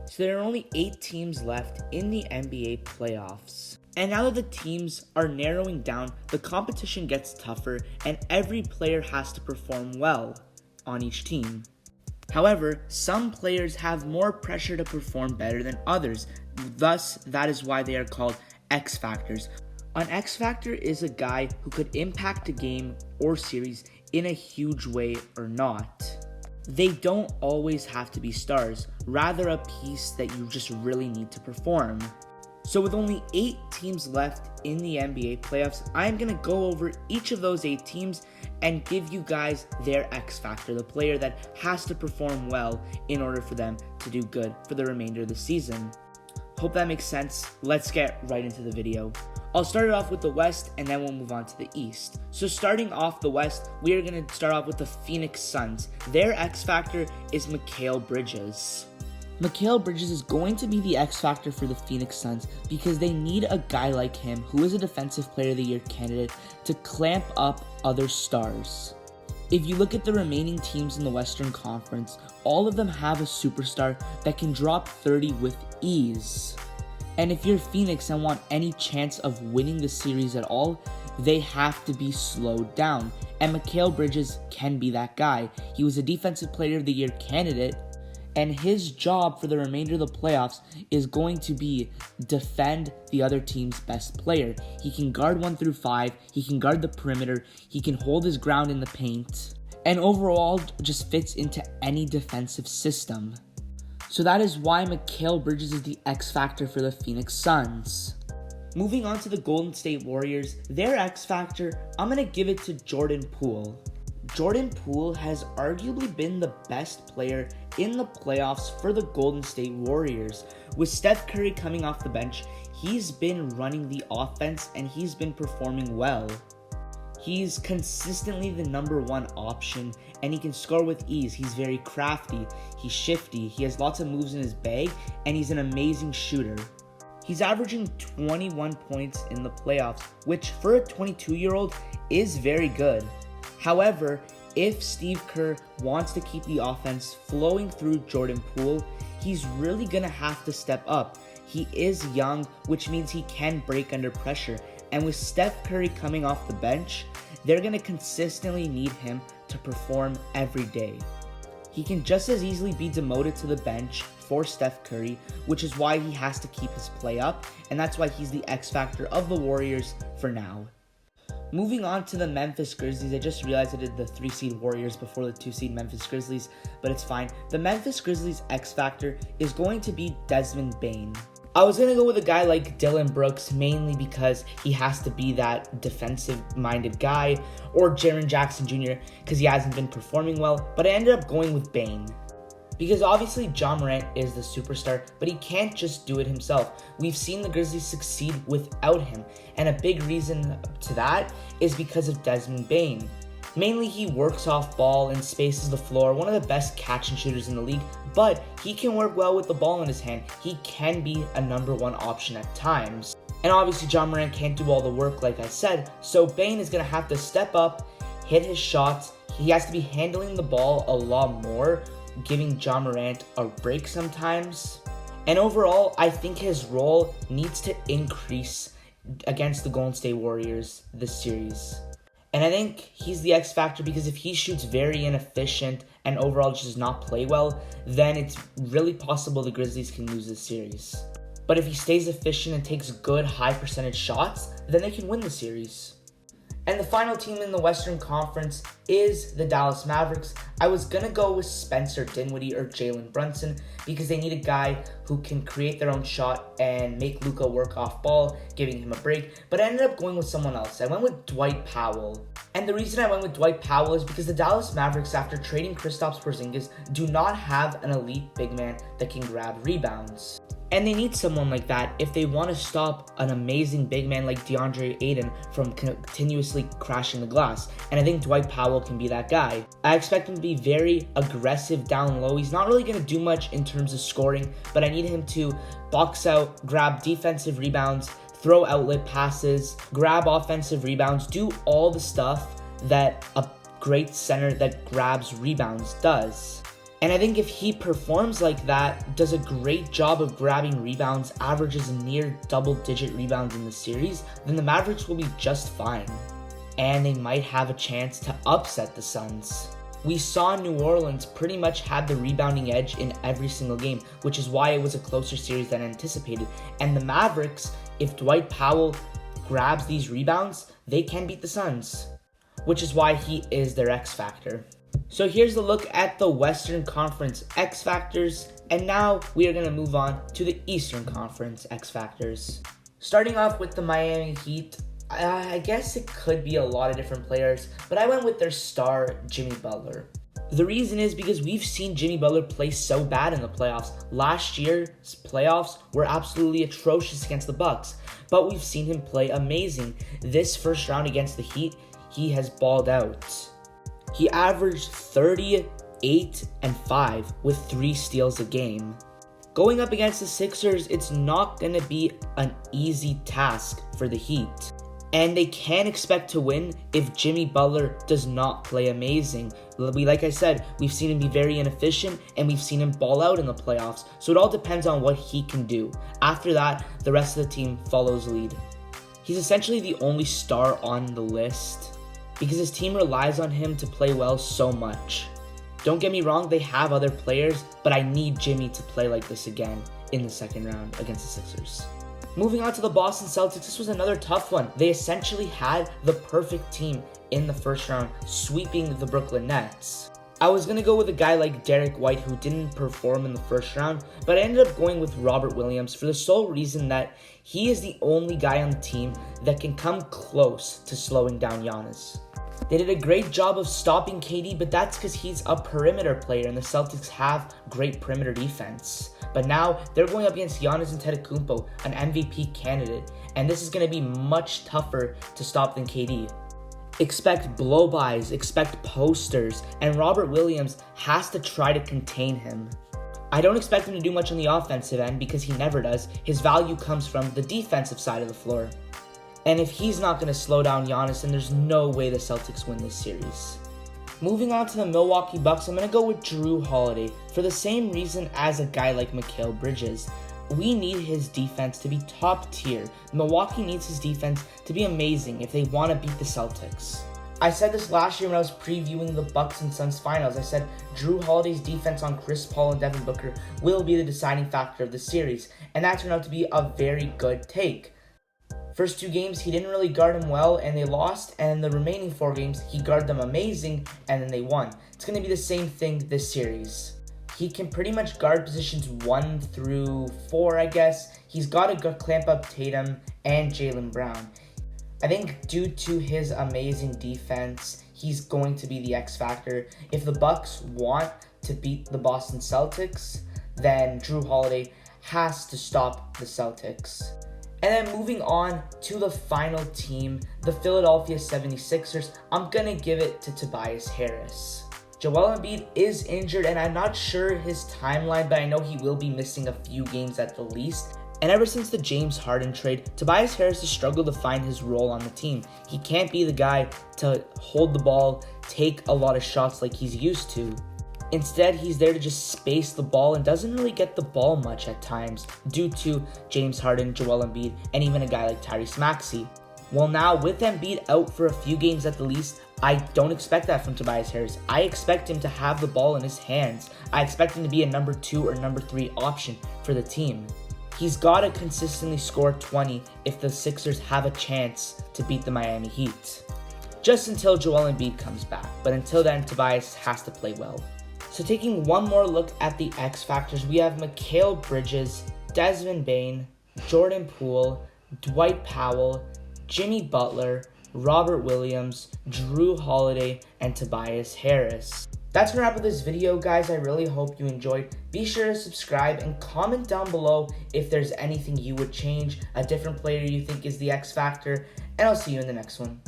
So there are only 8 teams left in the NBA playoffs. And now that the teams are narrowing down, the competition gets tougher and every player has to perform well on each team. However, some players have more pressure to perform better than others. Thus, that is why they are called X Factors. An X Factor is a guy who could impact a game or series in a huge way or not. They don't always have to be stars, rather a piece that you just really need to perform. So with only 8 teams left in the NBA playoffs, I'm going to go over each of those 8 teams and give you guys their X Factor, the player that has to perform well in order for them to do good for the remainder of the season. Hope that makes sense. Let's get right into the video. I'll start it off with the West and then we'll move on to the East. So starting off the West, we are going to start off with the Phoenix Suns. Their X Factor is Mikal Bridges. Mikal Bridges is going to be the X Factor for the Phoenix Suns because they need a guy like him, who is a Defensive Player of the Year candidate, to clamp up other stars. If you look at the remaining teams in the Western Conference, all of them have a superstar that can drop 30 with ease. And if you're Phoenix and want any chance of winning the series at all, they have to be slowed down. And Mikal Bridges can be that guy. He was a Defensive Player of the Year candidate, and his job for the remainder of the playoffs is going to be defend the other team's best player. He can guard 1 through 5, he can guard the perimeter, he can hold his ground in the paint, and overall just fits into any defensive system. So that is why Mikal Bridges is the X Factor for the Phoenix Suns. Moving on to the Golden State Warriors, their X Factor, I'm going to give it to Jordan Poole. Jordan Poole has arguably been the best player in the playoffs for the Golden State Warriors. With Steph Curry coming off the bench, he's been running the offense and he's been performing well. He's consistently the number 1 option and he can score with ease. He's very crafty, he's shifty, he has lots of moves in his bag, and he's an amazing shooter. He's averaging 21 points in the playoffs, which for a 22-year-old is very good. However, if Steve Kerr wants to keep the offense flowing through Jordan Poole, he's really going to have to step up. He is young, which means he can break under pressure. And with Steph Curry coming off the bench, they're going to consistently need him to perform every day. He can just as easily be demoted to the bench for Steph Curry, which is why he has to keep his play up, and that's why he's the X Factor of the Warriors for now. Moving on to the Memphis Grizzlies, I just realized I did the 3-seed Warriors before the 2-seed Memphis Grizzlies, but it's fine. The Memphis Grizzlies X Factor is going to be Desmond Bane. I was going to go with a guy like Dylan Brooks, mainly because he has to be that defensive-minded guy, or Jaren Jackson Jr., because he hasn't been performing well, but I ended up going with Bane. Because obviously Ja Morant is the superstar, but he can't just do it himself. We've seen the Grizzlies succeed without him, and a big reason to that is because of Desmond Bane. Mainly he works off ball and spaces the floor, one of the best catch and shooters in the league, but he can work well with the ball in his hand. He can be a number 1 option at times. And obviously Ja Morant can't do all the work like I said, so Bane is going to have to step up, hit his shots. He has to be handling the ball a lot more, giving Ja Morant a break sometimes. And overall, I think his role needs to increase against the Golden State Warriors this series. And I think he's the X Factor because if he shoots very inefficient and overall just does not play well, then it's really possible the Grizzlies can lose this series. But if he stays efficient and takes good high percentage shots, then they can win the series. And the final team in the Western Conference is the Dallas Mavericks. I was going to go with Spencer Dinwiddie or Jalen Brunson because they need a guy who can create their own shot and make Luka work off ball, giving him a break. But I ended up going with someone else. I went with Dwight Powell. And the reason I went with Dwight Powell is because the Dallas Mavericks, after trading Kristaps Porzingis, do not have an elite big man that can grab rebounds. And they need someone like that if they want to stop an amazing big man like DeAndre Ayton from continuously crashing the glass. And I think Dwight Powell can be that guy. I expect him to be very aggressive down low. He's not really going to do much in terms of scoring, but I need him to box out, grab defensive rebounds, throw outlet passes, grab offensive rebounds, do all the stuff that a great center that grabs rebounds does. And I think if he performs like that, does a great job of grabbing rebounds, averages near double-digit rebounds in the series, then the Mavericks will be just fine. And they might have a chance to upset the Suns. We saw New Orleans pretty much had the rebounding edge in every single game, which is why it was a closer series than anticipated. And the Mavericks, if Dwight Powell grabs these rebounds, they can beat the Suns, which is why he is their X factor. So here's a look at the Western Conference X factors, and now we are going to move on to the Eastern Conference X factors. Starting off with the Miami Heat, I guess it could be a lot of different players, but I went with their star, Jimmy Butler. The reason is because we've seen Jimmy Butler play so bad in the playoffs. Last year's playoffs were absolutely atrocious against the Bucks, but we've seen him play amazing. This first round against the Heat, he has balled out. He averaged 38 and 5 with 3 steals a game. Going up against the Sixers, it's not going to be an easy task for the Heat. And they can expect to win if Jimmy Butler does not play amazing. Like I said, we've seen him be very inefficient and we've seen him ball out in the playoffs. So it all depends on what he can do. After that, the rest of the team follows lead. He's essentially the only star on the list because his team relies on him to play well so much. Don't get me wrong, they have other players, but I need Jimmy to play like this again in the second round against the Sixers. Moving on to the Boston Celtics, this was another tough one. They essentially had the perfect team in the first round, sweeping the Brooklyn Nets. I was going to go with a guy like Derek White who didn't perform in the first round, but I ended up going with Robert Williams for the sole reason that he is the only guy on the team that can come close to slowing down Giannis. They did a great job of stopping KD, but that's because he's a perimeter player and the Celtics have great perimeter defense. But now they're going up against Giannis Antetokounmpo, an MVP candidate, and this is going to be much tougher to stop than KD. Expect blow-bys, expect posters, and Robert Williams has to try to contain him. I don't expect him to do much on the offensive end because he never does. His value comes from the defensive side of the floor. And if he's not going to slow down Giannis, then there's no way the Celtics win this series. Moving on to the Milwaukee Bucks, I'm going to go with Jrue Holiday for the same reason as a guy like Mikal Bridges. We need his defense to be top tier. Milwaukee needs his defense to be amazing if they want to beat the Celtics. I said this last year when I was previewing the Bucks and Suns finals. I said Jrue Holiday's defense on Chris Paul and Devin Booker will be the deciding factor of the series, and that turned out to be a very good take. First 2 games, he didn't really guard him well, and they lost, and the remaining 4 games, he guarded them amazing, and then they won. It's going to be the same thing this series. He can pretty much guard positions 1 through 4, I guess. He's got to clamp up Tatum and Jaylen Brown. I think due to his amazing defense, he's going to be the X factor. If the Bucks want to beat the Boston Celtics, then Jrue Holiday has to stop the Celtics. And then moving on to the final team, the Philadelphia 76ers, I'm going to give it to Tobias Harris. Joel Embiid is injured, and I'm not sure his timeline, but I know he will be missing a few games at the least. And ever since the James Harden trade, Tobias Harris has struggled to find his role on the team. He can't be the guy to hold the ball, take a lot of shots like he's used to. Instead, he's there to just space the ball and doesn't really get the ball much at times due to James Harden, Joel Embiid, and even a guy like Tyrese Maxey. Well, now with Embiid out for a few games at the least, I don't expect that from Tobias Harris. I expect him to have the ball in his hands. I expect him to be a number 2 or number 3 option for the team. He's got to consistently score 20 if the Sixers have a chance to beat the Miami Heat. Just until Joel Embiid comes back, but until then, Tobias has to play well. So taking one more look at the X factors, we have Mikal Bridges, Desmond Bane, Jordan Poole, Dwight Powell, Jimmy Butler, Robert Williams, Jrue Holiday, and Tobias Harris. That's gonna wrap up this video, guys. I really hope you enjoyed. Be sure to subscribe and comment down below if there's anything you would change, a different player you think is the X factor, and I'll see you in the next one.